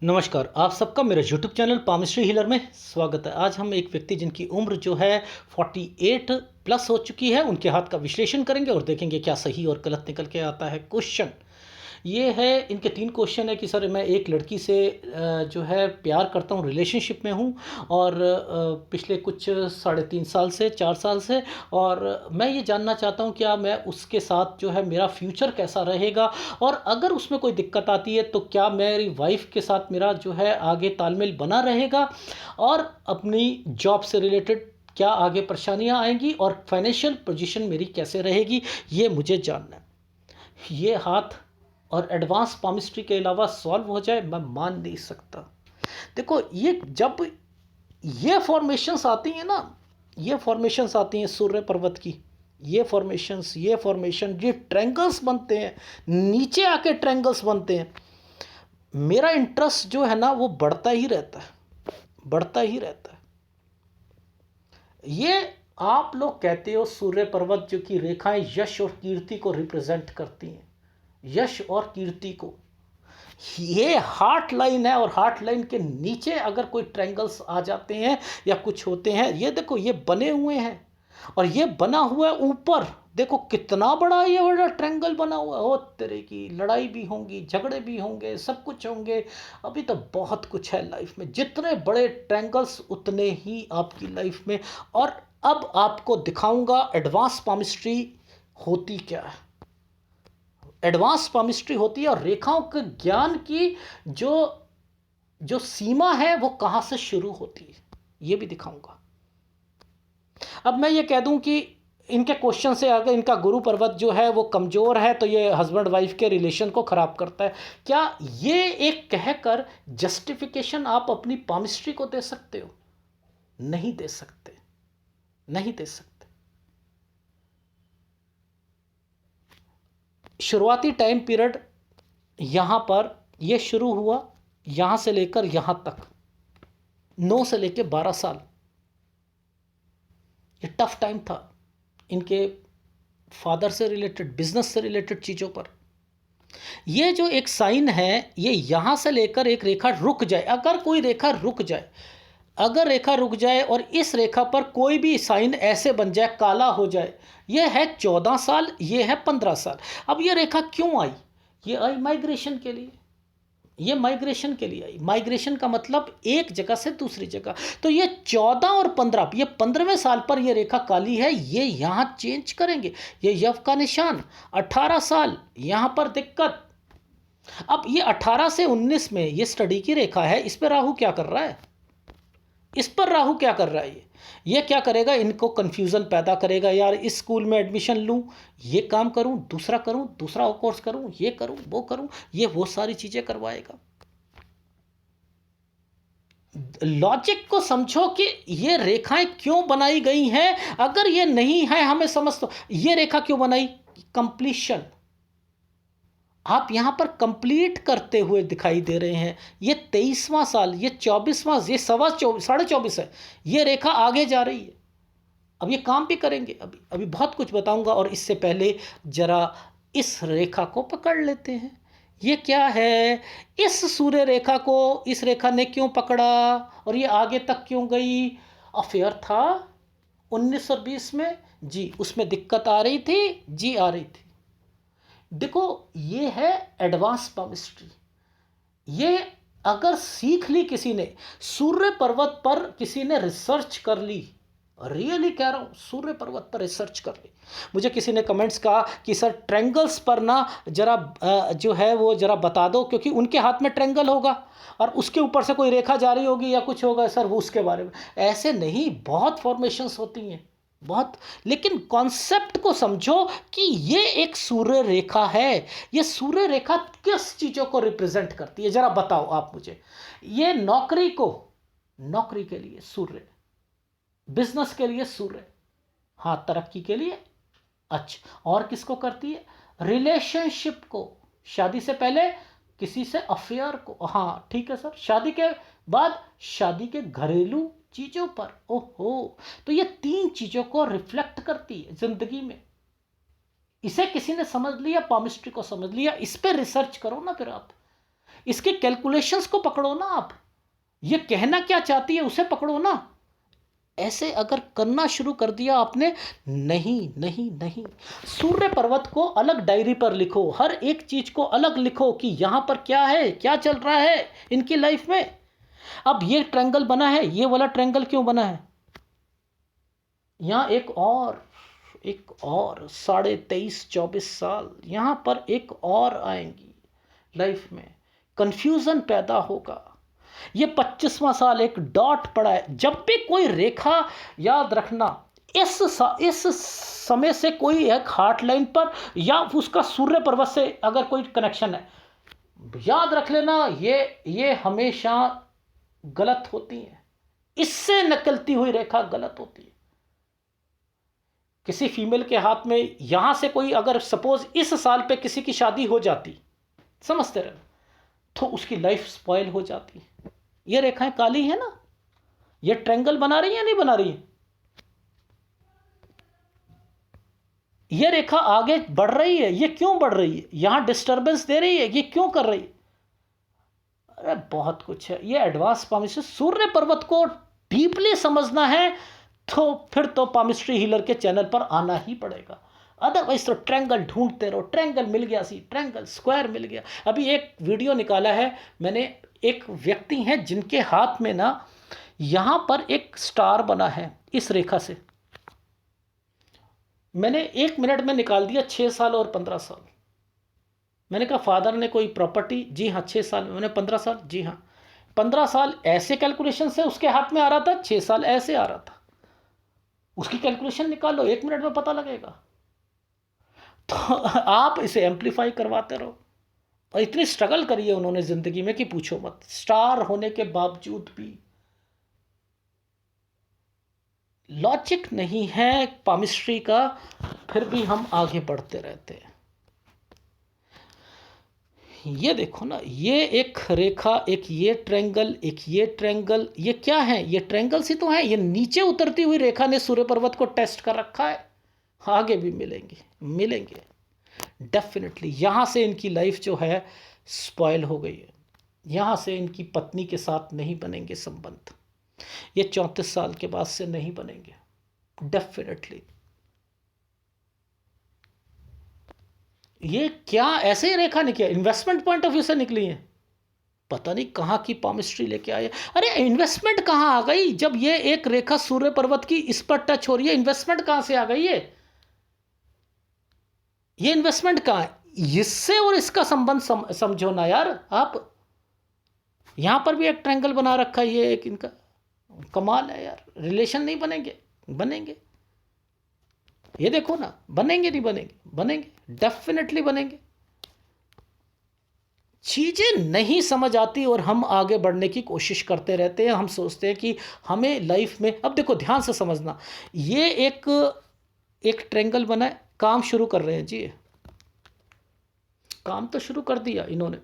नमस्कार, आप सबका मेरे यूट्यूब चैनल पामिस्ट्री हीलर में स्वागत है। आज हम एक व्यक्ति जिनकी उम्र जो है 48 प्लस हो चुकी है, उनके हाथ का विश्लेषण करेंगे और देखेंगे क्या सही और गलत निकल के आता है। क्वेश्चन ये है, इनके 3 क्वेश्चन है कि सर मैं एक लड़की से जो है प्यार करता हूँ, रिलेशनशिप में हूँ और पिछले कुछ 3.5 साल से 4 साल से, और मैं ये जानना चाहता हूँ क्या मैं उसके साथ जो है मेरा फ्यूचर कैसा रहेगा, और अगर उसमें कोई दिक्कत आती है तो क्या मेरी वाइफ के साथ मेरा जो है आगे तालमेल बना रहेगा, और अपनी जॉब से रिलेटेड क्या आगे परेशानियाँ आएंगी, और फाइनेंशियल पोजीशन मेरी कैसे रहेगी, ये मुझे जानना है। ये हाथ और एडवांस पामिस्ट्री के अलावा सॉल्व हो जाए, मैं मान नहीं सकता। देखो, ये जब ये फॉर्मेशंस आती हैं ना, ये फॉर्मेशंस आती हैं सूर्य पर्वत की, ये फॉर्मेशंस, ये फॉर्मेशन, ये ट्रायंगल्स बनते हैं, नीचे आके ट्रायंगल्स बनते हैं, मेरा इंटरेस्ट जो है ना वो बढ़ता ही रहता है, बढ़ता ही रहता है। ये आप लोग कहते हो सूर्य पर्वत जो कि रेखाएं यश और कीर्ति को रिप्रेजेंट करती हैं, यश और कीर्ति को, ये हार्ट लाइन है, और हार्ट लाइन के नीचे अगर कोई ट्रायंगल्स आ जाते हैं या कुछ होते हैं, ये देखो ये बने हुए हैं, और ये बना हुआ है ऊपर, देखो कितना बड़ा ये बड़ा ट्रायंगल बना हुआ है। ओ तेरे की, लड़ाई भी होंगी, झगड़े भी होंगे, सब कुछ होंगे, अभी तो बहुत कुछ है लाइफ में। जितने बड़े ट्रायंगल्स उतने ही आपकी लाइफ में। और अब आपको दिखाऊंगा एडवांस पामिस्ट्री होती क्या है। एडवांस पामिस्ट्री होती है और रेखाओं के ज्ञान की जो जो सीमा है वो कहाँ से शुरू होती है, ये भी दिखाऊंगा। अब मैं ये कह दूं कि इनके क्वेश्चन से अगर इनका गुरु पर्वत जो है वो कमज़ोर है तो ये हस्बैंड वाइफ के रिलेशन को ख़राब करता है। क्या ये एक कहकर जस्टिफिकेशन आप अपनी पामिस्ट्री को दे सकते हो? नहीं दे सकते, नहीं दे सकते। शुरुआती टाइम पीरियड यहाँ पर ये शुरू हुआ, यहाँ से लेकर यहाँ तक 9 से लेकर 12 साल, ये टफ टाइम था इनके फादर से रिलेटेड, बिजनेस से रिलेटेड चीज़ों पर। ये जो एक साइन है, ये यहाँ से लेकर एक रेखा रुक जाए, अगर कोई रेखा रुक जाए, अगर रेखा रुक जाए और इस रेखा पर कोई भी साइन ऐसे बन जाए, काला हो जाए, ये है 14 साल, ये है 15 साल। अब ये रेखा क्यों आई? ये आई माइग्रेशन के लिए, ये माइग्रेशन के लिए आई। माइग्रेशन का मतलब एक जगह से दूसरी जगह। तो ये 14 और 15, ये 15वें साल पर ये रेखा काली है, ये यहाँ चेंज करेंगे, ये यव का निशान। 18 साल यहाँ पर दिक्कत। अब ये 18 से 19 में ये स्टडी की रेखा है, इस पर राहु क्या कर रहा है? इस पर राहु क्या कर रहा है? ये क्या करेगा? इनको कंफ्यूजन पैदा करेगा, यार इस स्कूल में एडमिशन लूँ, ये काम करूँ, दूसरा करूँ, दूसरा कोर्स करूँ, ये करूँ, वो करूँ, ये वो सारी चीज़ें करवाएगा। लॉजिक को समझो कि ये रेखाएं क्यों बनाई गई हैं। अगर ये नहीं है हमें समझ, तो ये रेखा क्यों बनाई? कंप्लीशन, आप यहां पर कंप्लीट करते हुए दिखाई दे रहे हैं। ये 23वां साल, ये 24वां, ये 24.5 है, ये रेखा आगे जा रही है। अब ये काम भी करेंगे, अभी अभी बहुत कुछ बताऊंगा। और इससे पहले जरा इस रेखा को पकड़ लेते हैं। ये क्या है? इस सूर्य रेखा को इस रेखा ने क्यों पकड़ा और ये आगे तक क्यों गई? अफेयर था 19 और 20 में जी, उसमें दिक्कत आ रही थी जी, आ रही थी। देखो, ये है एडवांस पामिस्ट्री। ये अगर सीख ली किसी ने, सूर्य पर्वत पर किसी ने रिसर्च कर ली, रियली कह रहा हूं, सूर्य पर्वत पर रिसर्च कर ली। मुझे किसी ने कमेंट्स कहा कि सर ट्रायंगल्स पर ना जरा जो है वो जरा बता दो, क्योंकि उनके हाथ में ट्रायंगल होगा और उसके ऊपर से कोई रेखा जा रही होगी या कुछ होगा। सर वो उसके बारे में ऐसे नहीं, बहुत फॉर्मेशंस होती हैं, बहुत। लेकिन कॉन्सेप्ट को समझो कि ये एक सूर्य रेखा है। ये सूर्य रेखा किस चीज़ों को रिप्रेजेंट करती है, जरा बताओ आप मुझे। ये नौकरी को, नौकरी के लिए सूर्य, बिजनेस के लिए सूर्य, हाँ तरक्की के लिए। अच्छा, और किसको करती है? रिलेशनशिप को, शादी से पहले किसी से अफेयर को, हाँ ठीक है सर, शादी के बाद शादी के घरेलू चीजों पर। ओहो, तो ये 3 चीजों को रिफ्लेक्ट करती है जिंदगी में। इसे किसी ने समझ लिया, पामिस्ट्री को समझ लिया, इस पे रिसर्च करो ना फिर आप। इसके कैलकुलेशंस को पकड़ो ना आप, ये कहना क्या चाहती है उसे पकड़ो ना। ऐसे अगर करना शुरू कर दिया आपने, नहीं नहीं नहीं, सूर्य पर्वत को अलग डायरी पर लिखो, हर एक चीज को अलग लिखो कि यहां पर क्या है, क्या चल रहा है इनकी लाइफ में। अब ये ट्रायंगल बना है, ये वाला ट्रायंगल क्यों बना है, यहां एक और 23-24 साल यहां पर एक और आएंगी लाइफ में, कंफ्यूजन पैदा होगा। ये 25वां साल एक डॉट पड़ा है। जब भी कोई रेखा, याद रखना, इस समय से कोई एक हार्ट लाइन पर या उसका सूर्य पर्वत से अगर कोई कनेक्शन है, याद रख लेना ये हमेशा गलत होती है, इससे निकलती हुई रेखा गलत होती है। किसी फीमेल के हाथ में यहां से कोई अगर सपोज इस साल पे किसी की शादी हो जाती, समझते रहे, तो उसकी लाइफ स्पॉइल हो जाती। ये रेखाएं काली है ना, ये ट्रायंगल बना रही है नहीं बना रही है, ये रेखा आगे बढ़ रही है, ये क्यों बढ़ रही है, यहां डिस्टरबेंस दे रही है, ये क्यों कर रही है। अरे बहुत कुछ है, ये एडवांस पामिस्ट्री। सूर्य पर्वत को डीपली समझना है तो फिर तो पामिस्ट्री हीलर के चैनल पर आना ही पड़ेगा, अदरवाइज तो ट्रायंगल ढूंढते रहो। ट्रायंगल मिल गया, सी ट्रायंगल, स्क्वायर मिल गया। अभी एक वीडियो निकाला है मैंने, एक व्यक्ति हैं जिनके हाथ में ना यहां पर एक स्टार बना है इस रेखा से, मैंने 1 मिनट में निकाल दिया 6 साल और 15 साल। मैंने कहा फादर ने कोई प्रॉपर्टी, जी हाँ 6 साल में, मैंने 15 साल, जी हाँ 15 साल ऐसे कैलकुलेशन से उसके हाथ में आ रहा था, 6 साल ऐसे आ रहा था। उसकी कैलकुलेशन निकाल लो, 1 मिनट में पता लगेगा। तो आप इसे एम्पलीफाई करवाते रहो। और इतनी स्ट्रगल करी है उन्होंने जिंदगी में कि पूछो मत, स्टार होने के बावजूद भी लॉजिक नहीं है पामिस्ट्री का, फिर भी हम आगे बढ़ते रहते हैं। ये देखो ना, ये एक रेखा, एक ये ट्रायंगल, एक ये ट्रायंगल, ये क्या है, ये ट्रायंगल्स ही तो है। ये नीचे उतरती हुई रेखा ने सूर्य पर्वत को टेस्ट कर रखा है। आगे भी मिलेंगे डेफिनेटली। यहाँ से इनकी लाइफ जो है स्पॉइल हो गई है, यहाँ से इनकी पत्नी के साथ नहीं बनेंगे संबंध, ये 34 साल के बाद से नहीं बनेंगे डेफिनेटली। ये क्या ऐसे ही रेखा निकली, इन्वेस्टमेंट पॉइंट ऑफ व्यू से निकली है, पता नहीं कहाँ की पामिस्ट्री लेके आए। अरे इन्वेस्टमेंट कहाँ आ गई, जब ये एक रेखा सूर्य पर्वत की इस पर टच हो रही है, इन्वेस्टमेंट कहाँ से आ गई है, ये इन्वेस्टमेंट कहाँ है, इससे और इसका संबंध समझो ना यार आप। यहां पर भी एक ट्रायंगल बना रखा है, ये एक इनका कमाल है यार। रिलेशन नहीं बनेंगे, ये देखो ना, बनेंगे नहीं बनेंगे डेफिनेटली बनेंगे। चीजें नहीं समझ आती और हम आगे बढ़ने की कोशिश करते रहते हैं। हम सोचते हैं कि हमें लाइफ में, अब देखो ध्यान से समझना, ये एक ट्रायंगल बना है, काम शुरू कर रहे हैं जी, काम तो शुरू कर दिया इन्होंने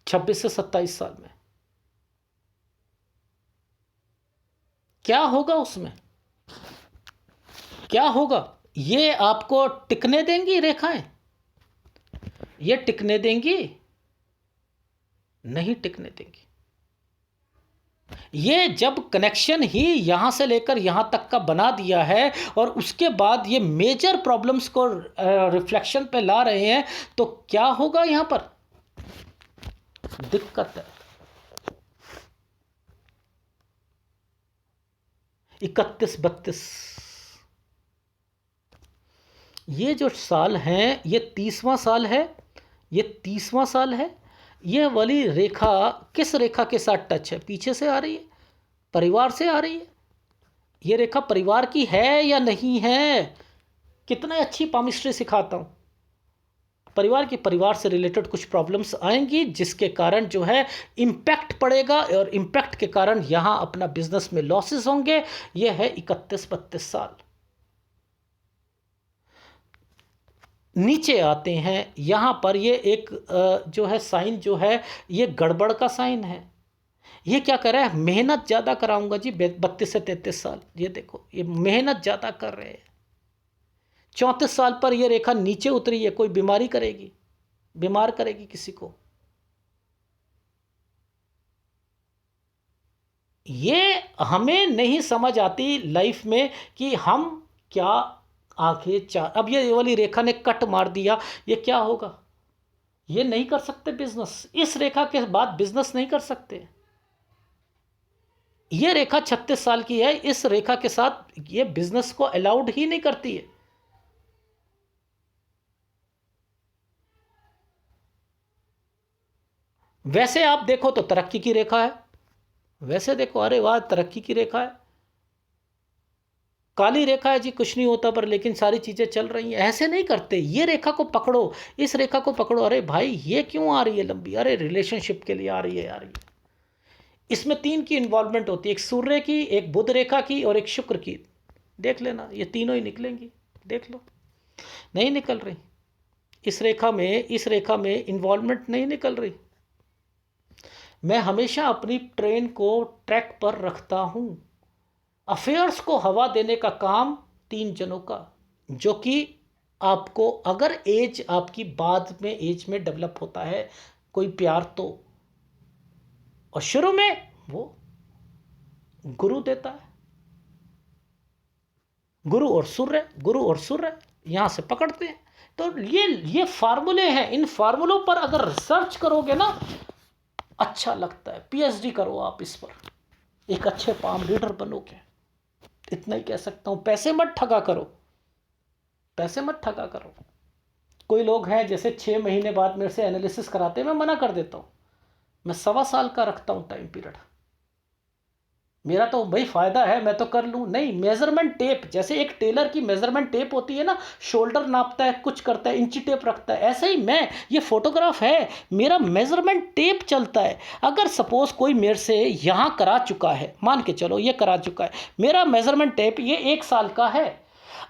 26 से 27 साल में। क्या होगा उसमें, क्या होगा, ये आपको टिकने देंगी रेखाएं, ये टिकने देंगी नहीं, टिकने देंगी। ये जब कनेक्शन ही यहां से लेकर यहां तक का बना दिया है और उसके बाद ये मेजर प्रॉब्लम्स को रिफ्लेक्शन पे ला रहे हैं, तो क्या होगा, यहां पर दिक्कत है। 31-32 ये जो साल हैं, ये 30वां साल है, ये 30वां साल है। ये वाली रेखा किस रेखा के साथ टच है, पीछे से आ रही है, परिवार से आ रही है। ये रेखा परिवार की है या नहीं है, कितनी अच्छी पामिस्ट्री सिखाता हूँ। परिवार से रिलेटेड कुछ प्रॉब्लम्स आएंगी जिसके कारण जो है इम्पैक्ट पड़ेगा, और इम्पैक्ट के कारण यहाँ अपना बिजनेस में लॉसेस होंगे। ये है 31-32 साल। नीचे आते हैं, यहाँ पर ये एक जो है साइन जो है, ये गड़बड़ का साइन है। ये क्या कर रहा है, मेहनत ज़्यादा कराऊंगा जी, 32 से 33 साल, ये देखो ये मेहनत ज़्यादा कर रहे हैं। 34 साल पर ये रेखा नीचे उतरी है, कोई बीमारी करेगी, बीमार करेगी किसी को, ये हमें नहीं समझ आती लाइफ में कि हम क्या आगे अब ये वाली रेखा ने कट मार दिया, ये क्या होगा? ये नहीं कर सकते बिजनेस, इस रेखा के बाद बिजनेस नहीं कर सकते। ये रेखा 36 साल की है, इस रेखा के साथ ये बिजनेस को अलाउड ही नहीं करती है। वैसे आप देखो तो तरक्की की रेखा है, वैसे देखो अरे वाह तरक्की की रेखा है, काली रेखा है जी कुछ नहीं होता पर लेकिन सारी चीजें चल रही हैं। ऐसे नहीं करते, ये रेखा को पकड़ो, इस रेखा को पकड़ो, अरे भाई ये क्यों आ रही है लंबी, अरे रिलेशनशिप के लिए आ रही है यार ये। इसमें 3 की इन्वॉल्वमेंट होती है, एक सूर्य की, एक बुध रेखा की और एक शुक्र की। देख लेना ये तीनों ही निकलेंगी, देख लो। नहीं निकल रही इस रेखा में इन्वॉल्वमेंट नहीं निकल रही। मैं हमेशा अपनी ट्रेन को ट्रैक पर रखता हूं। अफेयर्स को हवा देने का काम 3 जनों का, जो कि आपको अगर एज आपकी बाद में एज में डेवलप होता है कोई प्यार तो, और शुरू में वो गुरु देता है। गुरु और सूर्य यहां से पकड़ते हैं। तो ये फार्मूले हैं, इन फार्मूलों पर अगर रिसर्च करोगे ना अच्छा लगता है। पीएचडी करो आप इस पर, एक अच्छे पाम रीडर बनोगे, इतना ही कह सकता हूं। पैसे मत ठगा करो, पैसे मत ठगा करो। कोई लोग हैं जैसे 6 महीने बाद मेरे से एनालिसिस कराते हैं, मैं मना कर देता हूं। मैं 1.25 साल का रखता हूं टाइम पीरियड। मेरा तो भाई फायदा है, मैं तो कर लूं। नहीं, मेजरमेंट टेप, जैसे एक टेलर की मेजरमेंट टेप होती है ना, शोल्डर नापता है, कुछ करता है, इंची टेप रखता है, ऐसे ही मैं, ये फोटोग्राफ है, मेरा मेजरमेंट टेप चलता है। अगर सपोज कोई मेरे से यहां करा चुका है, मान के चलो ये करा चुका है, मेरा मेजरमेंट टेप ये 1 साल का है।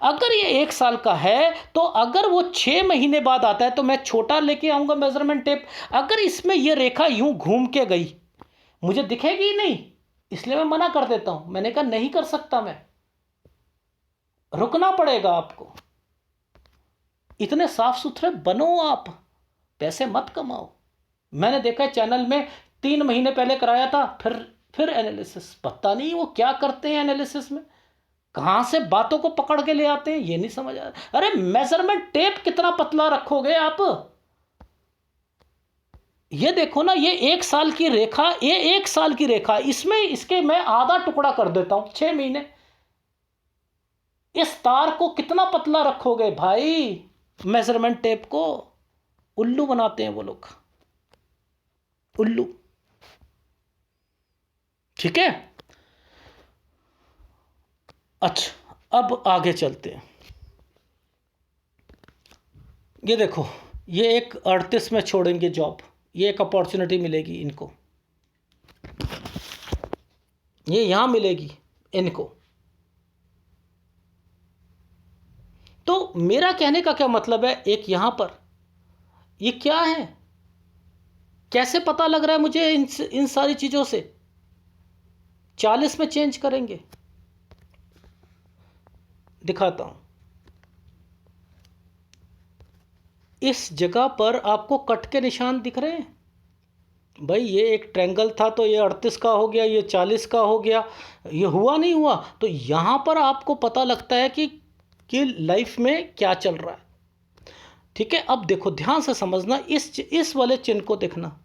अगर ये 1 साल का है तो अगर वो 6 महीने बाद आता है तो मैं छोटा लेके आऊंगा मेजरमेंट टेप। अगर इसमें ये रेखा यूं घूम के गई, मुझे दिखेगी ही नहीं, इसलिए मैं मना कर देता हूं। मैंने कहा नहीं कर सकता मैं, रुकना पड़ेगा आपको। इतने साफ सुथरे बनो आप, पैसे मत कमाओ। मैंने देखा चैनल में 3 महीने पहले कराया था, फिर एनालिसिस, पता नहीं वो क्या करते हैं एनालिसिस में, कहां से बातों को पकड़ के ले आते हैं, ये नहीं समझ आ रहा। अरे मेजरमेंट टेप कितना पतला रखोगे आप? ये देखो ना, ये 1 साल की रेखा, ये 1 साल की रेखा, इसमें इसके मैं आधा टुकड़ा कर देता हूं 6 महीने। इस तार को कितना पतला रखोगे भाई? मेजरमेंट टेप को उल्लू बनाते हैं वो लोग, उल्लू। ठीक है, अच्छा अब आगे चलते हैं। ये देखो, ये एक 38 में छोड़ेंगे जॉब, ये एक अपॉर्चुनिटी मिलेगी इनको, ये यहां मिलेगी इनको। तो मेरा कहने का क्या मतलब है, एक यहां पर ये क्या है, कैसे पता लग रहा है मुझे इन सारी चीजों से? 40 में चेंज करेंगे, दिखाता हूं। इस जगह पर आपको कट के निशान दिख रहे हैं भाई। ये एक ट्रायंगल था तो ये 38 का हो गया, ये 40 का हो गया, ये हुआ नहीं हुआ। तो यहां पर आपको पता लगता है कि लाइफ में क्या चल रहा है। ठीक है, अब देखो ध्यान से समझना, इस वाले चिन्ह को देखना,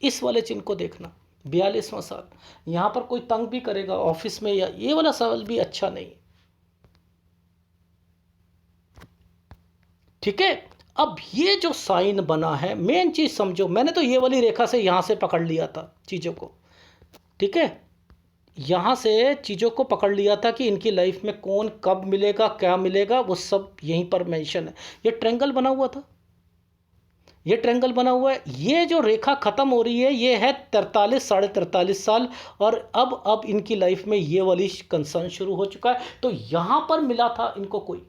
इस वाले चिन्ह को देखना। 42वां साल, यहां पर कोई तंग भी करेगा ऑफिस में, या ये वाला सवाल भी अच्छा नहीं। ठीक है, अब ये जो साइन बना है, मेन चीज समझो, मैंने तो ये वाली रेखा से यहां से पकड़ लिया था चीजों को। ठीक है, यहां से चीजों को पकड़ लिया था कि इनकी लाइफ में कौन कब मिलेगा, क्या मिलेगा, वो सब यहीं पर मेंशन है। ये ट्रायंगल बना हुआ था, ये ट्रायंगल बना हुआ है। ये जो रेखा खत्म हो रही है ये है 43 साढ़े 43 साल, और अब इनकी लाइफ में ये वाली कंसर्न शुरू हो चुका है। तो यहां पर मिला था इनको कोई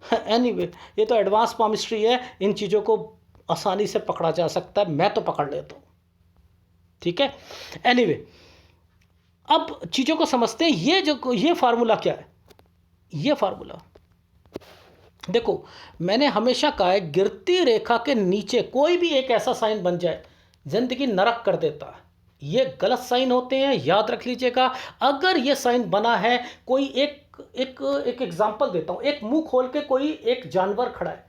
एनीवे ये तो एडवांस पामिस्ट्री है, इन चीज़ों को आसानी से पकड़ा जा सकता है, मैं तो पकड़ लेता हूँ। ठीक है, एनीवे अब चीज़ों को समझते हैं। ये फार्मूला क्या है, ये फार्मूला देखो, मैंने हमेशा कहा है गिरती रेखा के नीचे कोई भी एक ऐसा साइन बन जाए जिंदगी नरक कर देता है। ये गलत साइन होते हैं, याद रख लीजिएगा। अगर ये साइन बना है, कोई एक एग्जांपल देता हूँ, एक मुंह खोल के कोई एक जानवर खड़ा है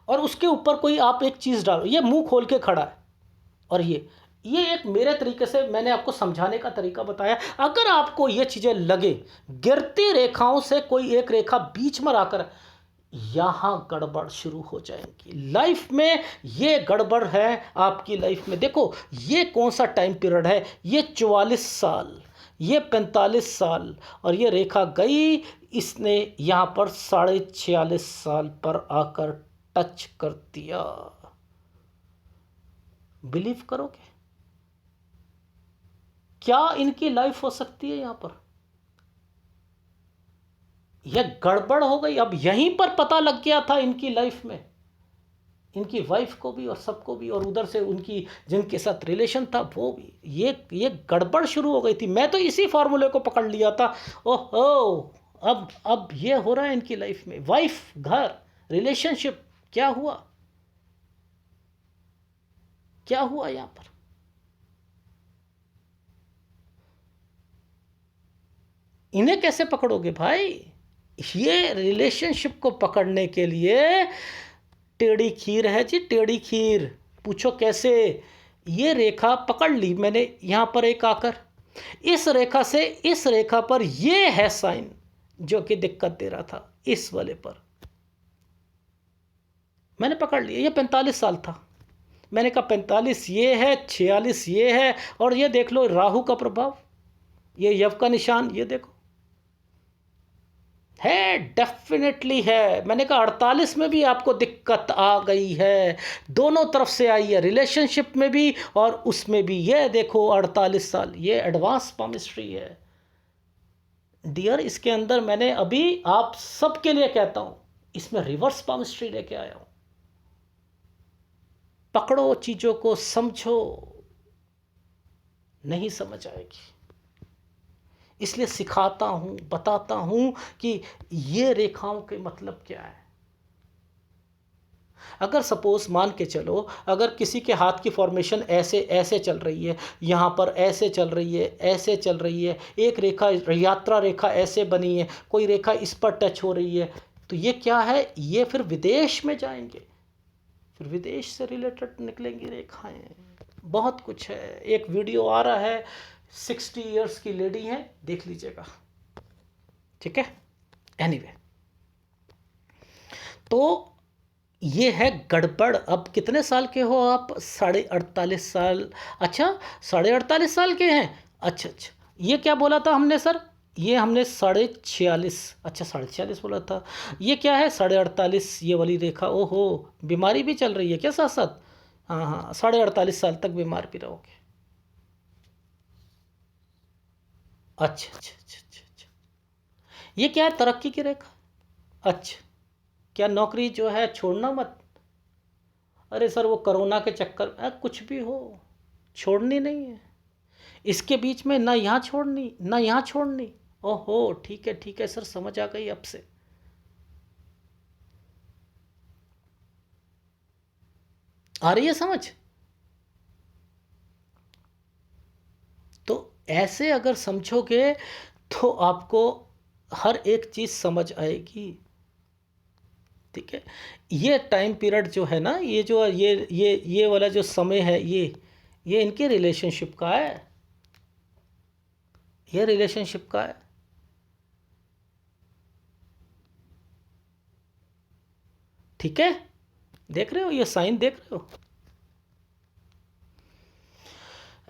और उसके ऊपर कोई आप एक चीज़ डालो, ये मुंह खोल के खड़ा है, और ये एक मेरे तरीके से मैंने आपको समझाने का तरीका बताया। अगर आपको ये चीज़ें लगे, गिरती रेखाओं से कोई एक रेखा बीच में आकर, यहाँ गड़बड़ शुरू हो जाएगी लाइफ में। ये गड़बड़ है आपकी लाइफ में। देखो ये कौन सा टाइम पीरियड है, ये 44 साल, ये 45 साल, और ये रेखा गई, इसने यहाँ पर 46.5 साल पर आकर टच कर दिया। बिलीव करोगे क्या इनकी लाइफ हो सकती है यहाँ पर? यह गड़बड़ हो गई। अब यहीं पर पता लग गया था इनकी लाइफ में, इनकी वाइफ को भी और सबको भी, और उधर से उनकी जिनके साथ रिलेशन था वो भी, ये गड़बड़ शुरू हो गई थी। मैं तो इसी फॉर्मूले को पकड़ लिया था। ओहो, अब ये हो रहा है इनकी लाइफ में। वाइफ, घर, रिलेशनशिप, क्या हुआ, क्या हुआ यहाँ पर? इन्हें कैसे पकड़ोगे भाई? ये रिलेशनशिप को पकड़ने के लिए टेढ़ी खीर है जी, टेढ़ी खीर। पूछो कैसे? ये रेखा पकड़ ली मैंने यहाँ पर एक आकर, इस रेखा से इस रेखा पर ये है साइन जो कि दिक्कत दे रहा था, इस वाले पर मैंने पकड़ लिया। ये 45 साल था, मैंने कहा 45 ये है, 46 ये है, और ये देख लो राहु का प्रभाव, ये यव का निशान, ये देखो है, डेफिनेटली है। मैंने कहा 48 में भी आपको दिक्कत आ गई है, दोनों तरफ से आई है, रिलेशनशिप में भी और उसमें भी। ये देखो 48 साल, ये एडवांस पामिस्ट्री है डियर। इसके अंदर मैंने अभी आप सबके लिए कहता हूं, इसमें रिवर्स पामिस्ट्री लेके आया हूं। पकड़ो चीजों को, समझो, नहीं समझ आएगी इसलिए सिखाता हूं, बताता हूं कि ये रेखाओं के मतलब क्या है। अगर सपोज मान के चलो, अगर किसी के हाथ की फॉर्मेशन ऐसे ऐसे चल रही है, यहाँ पर ऐसे चल रही है, ऐसे चल रही है, एक रेखा यात्रा रेखा ऐसे बनी है, कोई रेखा इस पर टच हो रही है, तो ये क्या है? ये फिर विदेश में जाएंगे, फिर विदेश से रिलेटेड निकलेंगी रेखाएं। बहुत कुछ है। एक वीडियो आ रहा है, 60 इयर्स की लेडी है, देख लीजिएगा, ठीक है। एनीवे, तो ये है गड़बड़। अब कितने साल के हो आप? 48.5 साल। अच्छा, 48.5 साल के हैं। अच्छा, ये क्या बोला था हमने सर? ये हमने 46.5, अच्छा 46.5 बोला था। ये क्या है? 48.5, ये वाली रेखा। ओहो, बीमारी भी चल रही है क्या साथ साथ? हाँ हाँ, 48.5 साल तक बीमार भी रहोगे। अच्छा अच्छा अच्छा अच्छा अच्छा, ये क्या है? तरक्की की रेखा। अच्छा, क्या नौकरी जो है छोड़ना मत? अरे सर, वो कोरोना के चक्कर में कुछ भी हो, छोड़नी नहीं है। इसके बीच में ना यहाँ छोड़नी ना यहाँ छोड़नी। ओहो, ठीक है सर, समझ आ गई अब से। आ रही है समझ? तो ऐसे अगर समझोगे तो आपको हर एक चीज़ समझ आएगी, ठीक है। ये टाइम पीरियड जो है ना, ये जो ये वाला जो समय है, ये इनके रिलेशनशिप का है, ये रिलेशनशिप का है, ठीक है। देख रहे हो, ये साइन देख रहे हो?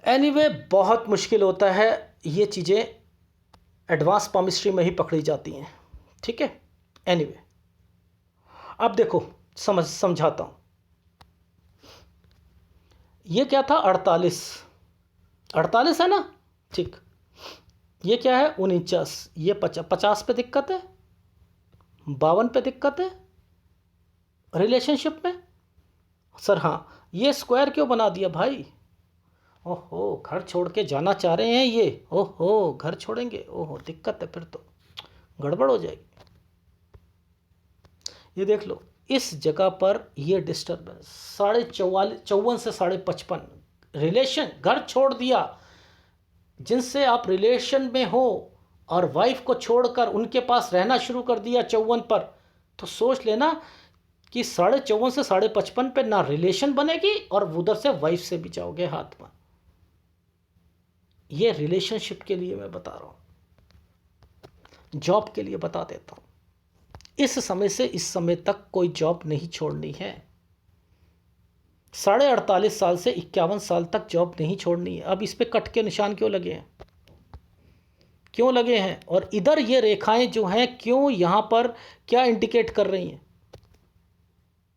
एनीवे, बहुत मुश्किल होता है, ये चीज़ें एडवांस पामिस्ट्री में ही पकड़ी जाती हैं, ठीक है। एनीवे, अब देखो समझाता हूँ। ये क्या था? 48, 48 है ना, ठीक। ये क्या है? 49। ये 50 पे दिक्कत है, 52 पे दिक्कत है रिलेशनशिप में। सर हाँ, ये स्क्वायर क्यों बना दिया भाई? ओहो, घर छोड़ के जाना चाह रहे हैं ये। ओहो, घर छोड़ेंगे, ओहो दिक्कत है, फिर तो गड़बड़ हो जाएगी। ये देख लो, इस जगह पर ये डिस्टर्बेंस 54 से 55, रिलेशन, घर छोड़ दिया, जिनसे आप रिलेशन में हो और वाइफ को छोड़कर उनके पास रहना शुरू कर दिया 54 पर, तो सोच लेना कि 54.5 से 55.5 पे ना रिलेशन बनेगी और उधर से वाइफ से भी जाओगे हाथ में। ये रिलेशनशिप के लिए मैं बता रहा हूं, जॉब के लिए बता देता हूं। इस समय से इस समय तक कोई जॉब नहीं छोड़नी है। 48.5 साल से 51 साल तक जॉब नहीं छोड़नी है। अब इस पे कट के निशान क्यों लगे हैं, क्यों लगे हैं? और इधर ये रेखाएं जो हैं क्यों यहाँ पर क्या इंडिकेट कर रही हैं?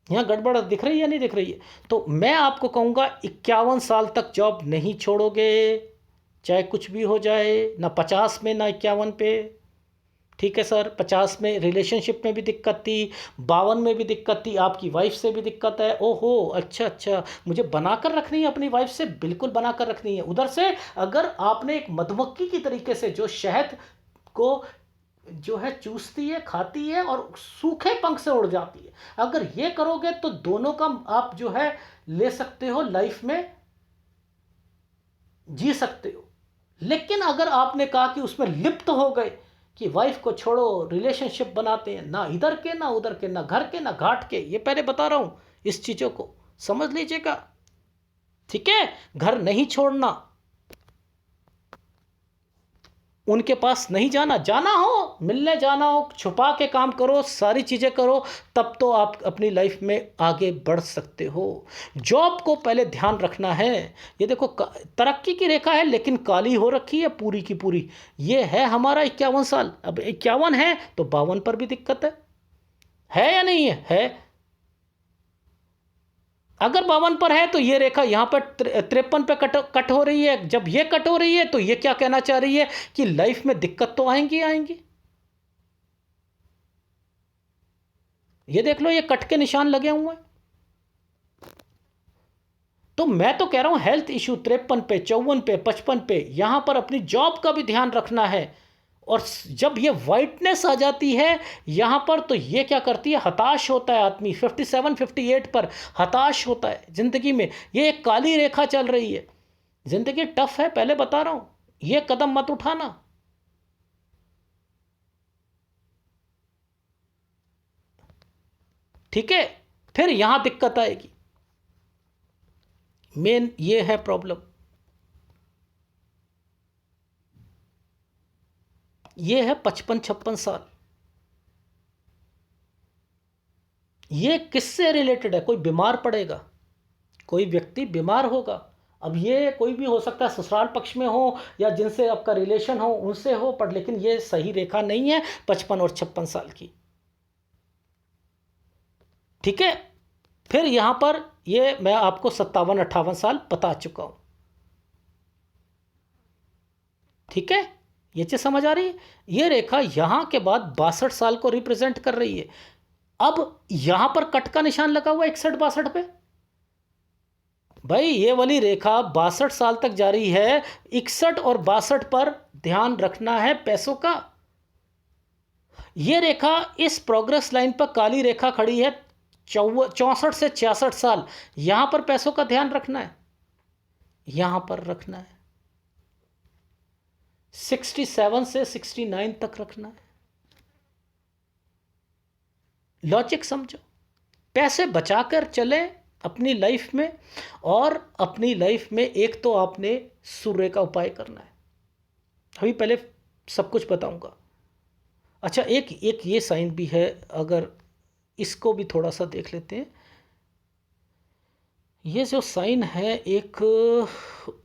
यहाँ गड़बड़ दिख रही है, नहीं दिख रही है? तो मैं आपको कहूँगा 51 साल तक जॉब नहीं छोड़ोगे, चाहे कुछ भी हो जाए, ना 50 में ना 51 पे। ठीक है सर, 50 में रिलेशनशिप में भी दिक्कत थी, 52 में भी दिक्कत थी, आपकी वाइफ से भी दिक्कत है। ओहो, अच्छा अच्छा, मुझे बनाकर रखनी है अपनी वाइफ से, बिल्कुल बनाकर रखनी है। उधर से अगर आपने एक मधुमक्खी की तरीके से जो शहद को जो है चूसती है, खाती है और सूखे पंख से उड़ जाती है, अगर ये करोगे तो दोनों का आप जो है ले सकते हो, लाइफ में जी सकते हो। लेकिन अगर आपने कहा कि उसमें लिप्त हो गए कि वाइफ को छोड़ो, रिलेशनशिप बनाते हैं, ना इधर के ना उधर के, ना घर के ना घाट के, ये पहले बता रहा हूं, इस चीज़ों को समझ लीजिएगा। ठीक है, घर नहीं छोड़ना, उनके पास नहीं जाना, जाना हो मिलने जाना हो, छुपा के काम करो, सारी चीज़ें करो, तब तो आप अपनी लाइफ में आगे बढ़ सकते हो। जॉब को पहले ध्यान रखना है। ये देखो तरक्की की रेखा है लेकिन काली हो रखी है पूरी की पूरी। ये है हमारा 51 साल, अब 51 है तो 52 पर भी दिक्कत है या नहीं है? अगर 52 पर है तो ये रेखा यहाँ पर 53 पे कट हो रही है। जब ये कट हो रही है तो ये क्या कहना चाह रही है कि लाइफ में दिक्कत तो आएंगी आएंगी। ये देख लो, ये कट के निशान लगे हुए हैं। तो मैं तो कह रहा हूं हेल्थ इश्यू 53 पे, 54 पे, 55 पे, यहां पर अपनी जॉब का भी ध्यान रखना है। और जब ये वाइटनेस आ जाती है यहां पर तो ये क्या करती है, हताश होता है आदमी। 57 58 पर हताश होता है जिंदगी में। ये एक काली रेखा चल रही है, जिंदगी टफ है, पहले बता रहा हूं, ये कदम मत उठाना। ठीक है, फिर यहां दिक्कत आएगी। मेन ये है प्रॉब्लम, ये है 55 56 साल। ये किससे रिलेटेड है? कोई बीमार पड़ेगा, कोई व्यक्ति बीमार होगा। अब ये कोई भी हो सकता है, ससुराल पक्ष में हो या जिनसे आपका रिलेशन हो उनसे हो, पर लेकिन ये सही रेखा नहीं है 55 और 56 साल की। ठीक है, फिर यहां पर ये मैं आपको 57 58 साल बता चुका हूं। ठीक है, ये चीज समझ आ रही है? ये रेखा यहां के बाद 62 साल को रिप्रेजेंट कर रही है। अब यहां पर कट का निशान लगा हुआ 61 62 पे। भाई ये वाली रेखा 62 साल तक जारी है, 61 और 62 पर ध्यान रखना है पैसों का। ये रेखा इस प्रोग्रेस लाइन पर काली रेखा खड़ी है 64 से 66 साल। यहां पर पैसों का ध्यान रखना है, यहां पर रखना है। 67 से 69 तक रखना है। लॉजिक समझो, पैसे बचाकर चलें अपनी लाइफ में। और अपनी लाइफ में एक तो आपने सूर्य का उपाय करना है, अभी पहले सब कुछ बताऊंगा। अच्छा, एक एक ये साइन भी है, अगर इसको भी थोड़ा सा देख लेते हैं। ये जो साइन है एक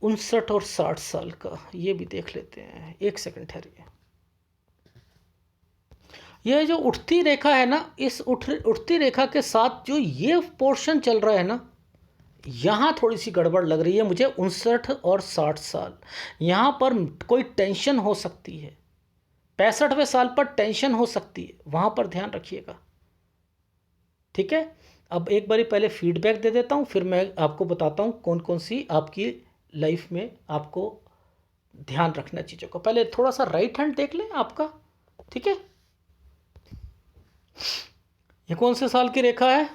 59 और 60 साल का, ये भी देख लेते हैं। एक सेकंड ठहरिए। यह जो उठती रेखा है ना, इस उठती रेखा के साथ जो ये पोर्शन चल रहा है ना, यहाँ थोड़ी सी गड़बड़ लग रही है मुझे। 59 और 60 साल, यहाँ पर कोई टेंशन हो सकती है। 65वें साल पर टेंशन हो सकती है, वहाँ पर ध्यान रखिएगा। ठीक है, अब एक बारी पहले फीडबैक दे देता हूँ, फिर मैं आपको बताता हूँ कौन कौन सी आपकी लाइफ में आपको ध्यान रखना चीज़ों को। पहले थोड़ा सा राइट हैंड देख लें आपका। ठीक है, ये कौन से साल की रेखा है?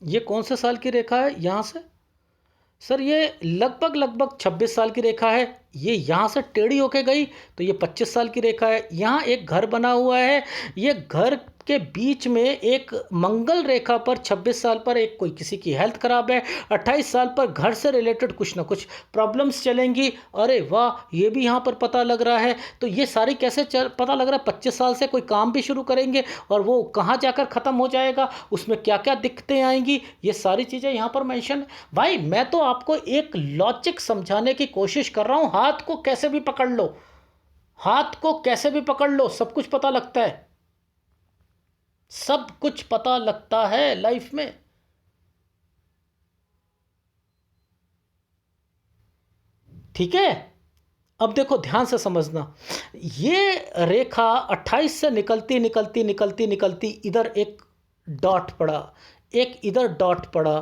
ये कौन से साल की रेखा है? यहाँ से सर ये लगभग लगभग 26 साल की रेखा है। ये यहाँ से टेढ़ी होके गई तो ये 25 साल की रेखा है। यहाँ एक घर बना हुआ है, ये घर के बीच में एक मंगल रेखा पर 26 साल पर एक कोई किसी की हेल्थ खराब है, 28 साल पर घर से रिलेटेड कुछ ना कुछ प्रॉब्लम्स चलेंगी। अरे वाह, ये भी यहाँ पर पता लग रहा है। तो ये सारी कैसे पता लग रहा है, 25 साल से कोई काम भी शुरू करेंगे और वो कहाँ जाकर ख़त्म हो जाएगा, उसमें क्या क्या दिक्कतें आएंगी, ये सारी चीज़ें यहाँ पर मेंशन है। भाई मैं तो आपको एक लॉजिक समझाने की कोशिश कर रहा हूँ। हाथ को कैसे भी पकड़ लो, हाथ को कैसे भी पकड़ लो, सब कुछ पता लगता है, सब कुछ पता लगता है लाइफ में। ठीक है, अब देखो ध्यान से समझना। ये रेखा 28 से निकलती निकलती निकलती निकलती इधर एक डॉट पड़ा, एक इधर डॉट पड़ा।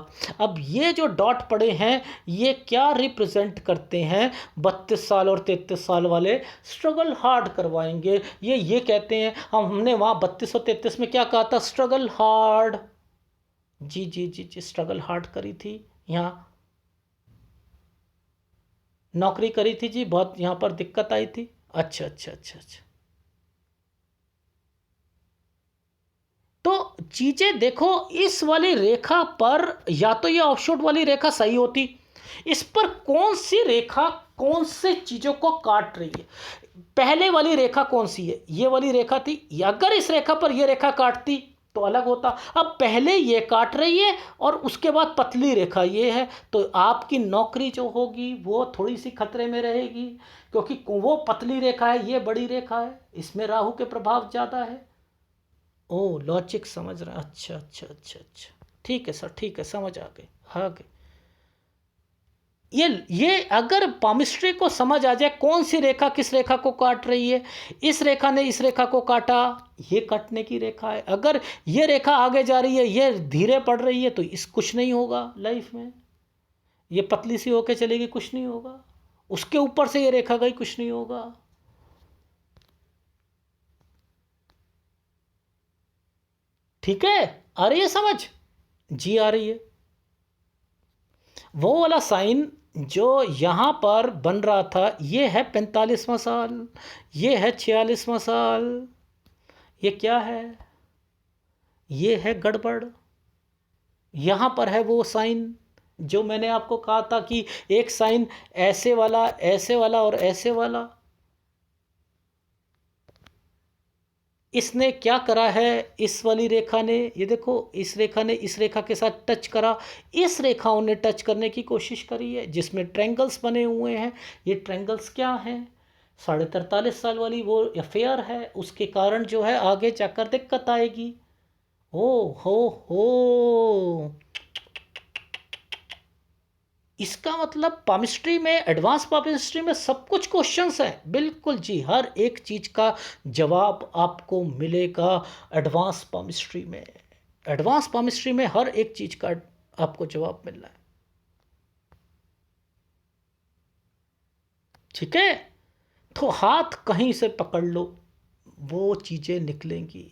अब ये जो डॉट पड़े हैं ये क्या रिप्रेजेंट करते हैं, 32 साल और 33 साल वाले स्ट्रगल हार्ड करवाएंगे। ये कहते हैं, हमने वहाँ 32 और 33 में क्या कहा था, स्ट्रगल हार्ड। जी जी जी जी, स्ट्रगल हार्ड करी थी, यहाँ नौकरी करी थी जी, बहुत यहाँ पर दिक्कत आई थी। अच्छा अच्छा अच्छा अच्छा। तो चीज़ें देखो, इस वाली रेखा पर या तो ये ऑफशोट वाली रेखा सही होती, इस पर कौन सी रेखा कौन से चीज़ों को काट रही है। पहले वाली रेखा कौन सी है, ये वाली रेखा थी। अगर इस रेखा पर ये रेखा काटती तो अलग होता। अब पहले ये काट रही है और उसके बाद पतली रेखा ये है, तो आपकी नौकरी जो होगी वो थोड़ी सी खतरे में रहेगी, क्योंकि वो पतली रेखा है, ये बड़ी रेखा है, इसमें राहु के प्रभाव ज़्यादा है। ओ लॉजिक समझ रहे हैं, अच्छा अच्छा अच्छा अच्छा, ठीक है सर, ठीक है, समझ आ गए, आ गए। ये अगर पामिस्ट्री को समझ आ जाए कौन सी रेखा किस रेखा को काट रही है, इस रेखा ने इस रेखा को काटा, ये काटने की रेखा है। अगर ये रेखा आगे जा रही है, ये धीरे पड़ रही है, तो इस कुछ नहीं होगा लाइफ में। ये पतली सी होके चलेगी, कुछ नहीं होगा। उसके ऊपर से ये रेखा गई, कुछ नहीं होगा। ठीक है, आ रही है समझ? जी आ रही है। वो वाला साइन जो यहाँ पर बन रहा था, ये है 45वां साल, ये है 46वां साल। ये क्या है, ये है गड़बड़। यहाँ पर है वो साइन जो मैंने आपको कहा था कि एक साइन ऐसे वाला और ऐसे वाला। इसने क्या करा है, इस वाली रेखा ने, ये देखो इस रेखा ने इस रेखा के साथ टच करा, इस रेखाओं ने टच करने की कोशिश करी है जिसमें ट्रायंगल्स बने हुए हैं। ये ट्रायंगल्स क्या हैं, 43.5 साल वाली वो अफेयर है, उसके कारण जो है आगे जाकर दिक्कत आएगी। ओ हो, इसका मतलब पामिस्ट्री में, एडवांस पामिस्ट्री में सब कुछ क्वेश्चंस हैं, बिल्कुल जी, हर एक चीज़ का जवाब आपको मिलेगा एडवांस पामिस्ट्री में। एडवांस पामिस्ट्री में हर एक चीज़ का आपको जवाब मिल रहा है। ठीक है, तो हाथ कहीं से पकड़ लो, वो चीज़ें निकलेंगी।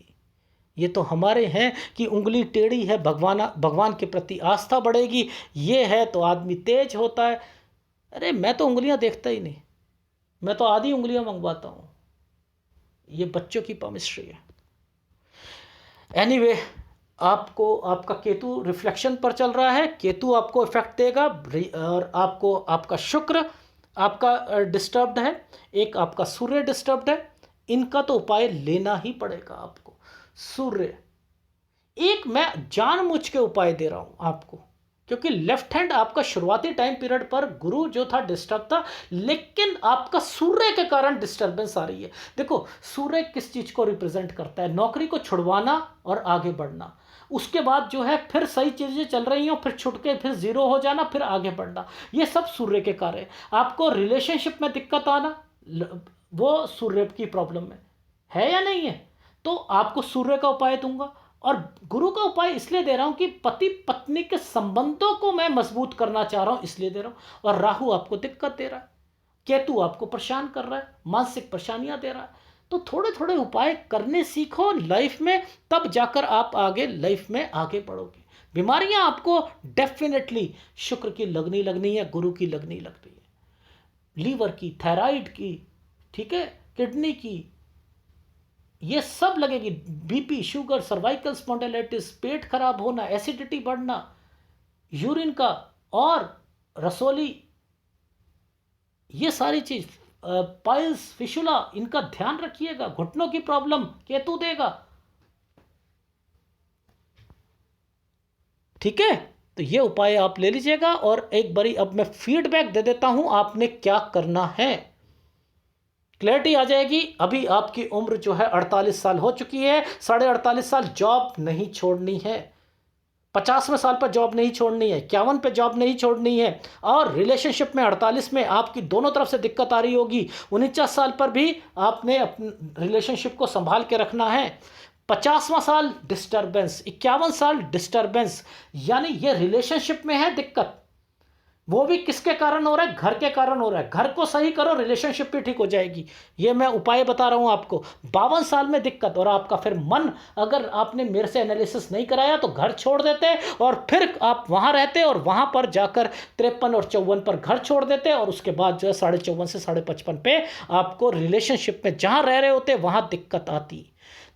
ये तो हमारे हैं कि उंगली टेढ़ी है, भगवान के प्रति आस्था बढ़ेगी, ये है तो आदमी तेज होता है। अरे मैं तो उंगलियां देखता ही नहीं, मैं तो आधी उंगलियां मंगवाता हूँ। ये बच्चों की पामिस्ट्री है। एनीवे, आपको आपका केतु रिफ्लेक्शन पर चल रहा है, केतु आपको इफेक्ट देगा, और आपको आपका शुक्र आपका डिस्टर्ब्ड है, एक आपका सूर्य डिस्टर्ब्ड है। इनका तो उपाय लेना ही पड़ेगा आपको। सूर्य, एक मैं जानबूझ के उपाय दे रहा हूं आपको, क्योंकि लेफ्ट हैंड आपका शुरुआती टाइम पीरियड पर गुरु जो था डिस्टर्ब था, लेकिन आपका सूर्य के कारण डिस्टर्बेंस आ रही है। देखो सूर्य किस चीज को रिप्रेजेंट करता है, नौकरी को छुड़वाना और आगे बढ़ना, उसके बाद जो है फिर सही चीजें चल रही हैं, फिर छुट के फिर जीरो हो जाना, फिर आगे बढ़ना, ये सब सूर्य के कार्य है। आपको रिलेशनशिप में दिक्कत आना, वो सूर्य की प्रॉब्लम है या नहीं है, तो आपको सूर्य का उपाय दूंगा। और गुरु का उपाय इसलिए दे रहा हूं कि पति पत्नी के संबंधों को मैं मजबूत करना चाह रहा हूं, इसलिए दे रहा हूं। और राहु आपको दिक्कत दे रहा है, केतु आपको परेशान कर रहा है, मानसिक परेशानियां दे रहा है। तो थोड़े थोड़े उपाय करने सीखो लाइफ में, तब जाकर आप आगे लाइफ में आगे बढ़ोगे। बीमारियां आपको डेफिनेटली शुक्र की लगनी है, गुरु की लगनी है, लीवर की, थायराइड की, ठीक है, किडनी की, ये सब लगेगी। बीपी, शुगर, सर्वाइकल स्पॉन्डिलाइटिस, पेट खराब होना, एसिडिटी बढ़ना, यूरिन का और रसोली, ये सारी चीज, पाइल्स, फिशुला, इनका ध्यान रखिएगा। घुटनों की प्रॉब्लम केतु देगा, ठीक है। तो ये उपाय आप ले लीजिएगा। और एक बारी अब मैं फीडबैक दे देता हूं आपने क्या करना है, क्लैरिटी आ जाएगी। अभी आपकी उम्र जो है 48 साल हो चुकी है, 48.5 साल जॉब नहीं छोड़नी है, 50वें साल पर जॉब नहीं छोड़नी है, 51 पे जॉब नहीं छोड़नी है। और रिलेशनशिप में 48 में आपकी दोनों तरफ से दिक्कत आ रही होगी, 49 साल पर भी आपने अपने रिलेशनशिप को संभाल के रखना है। 50वां साल डिस्टर्बेंस, 51 साल डिस्टर्बेंस, यानी ये रिलेशनशिप में है दिक्कत, वो भी किसके कारण हो रहा है, घर के कारण हो रहा है। घर को सही करो, रिलेशनशिप भी ठीक हो जाएगी। ये मैं उपाय बता रहा हूं आपको। 52 साल में दिक्कत, और आपका फिर मन, अगर आपने मेरे से एनालिसिस नहीं कराया तो घर छोड़ देते और फिर आप वहां रहते और वहां पर जाकर 53 और 54 पर घर छोड़ देते, और उसके बाद जो है 54.5 से 55.5 पे आपको रिलेशनशिप में जहां रह रहे होते वहां दिक्कत आती।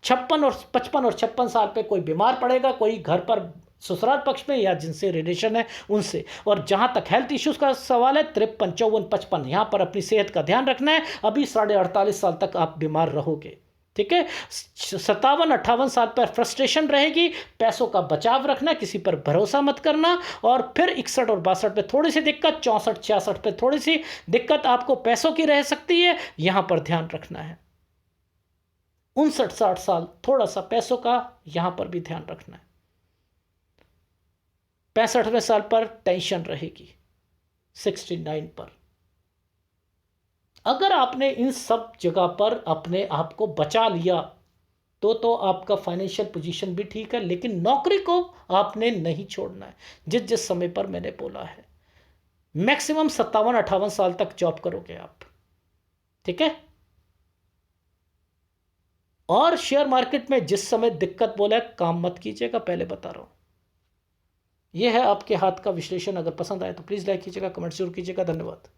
56 और 55 और 56 साल पे कोई बीमार पड़ेगा, कोई घर पर ससुराल पक्ष में या जिनसे रिलेशन है उनसे। और जहां तक हेल्थ इश्यूज का सवाल है, 53, 54, 55, यहां पर अपनी सेहत का ध्यान रखना है। अभी 48.5 साल तक आप बीमार रहोगे, ठीक है। 57, 58 साल पर फ्रस्ट्रेशन रहेगी, पैसों का बचाव रखना, किसी पर भरोसा मत करना। और फिर 61 और 62 पे थोड़ी सी दिक्कत, 64, 66 पे थोड़ी सी दिक्कत आपको पैसों की रह सकती है, यहां पर ध्यान रखना है। 59, 60 साल थोड़ा सा पैसों का यहां पर भी ध्यान रखना है। 65वें साल पर टेंशन रहेगी, 69 पर। अगर आपने इन सब जगह पर अपने आप को बचा लिया तो आपका फाइनेंशियल पोजीशन भी ठीक है। लेकिन नौकरी को आपने नहीं छोड़ना है, जिस जिस समय पर मैंने बोला है। मैक्सिमम 57, 58 साल तक जॉब करोगे आप, ठीक है। और शेयर मार्केट में जिस समय दिक्कत बोला है, काम मत कीजिएगा, पहले बता रहा हूं। यह है आपके हाथ का विश्लेषण। अगर पसंद आए तो प्लीज़ लाइक कीजिएगा, कमेंट जरूर कीजिएगा। धन्यवाद।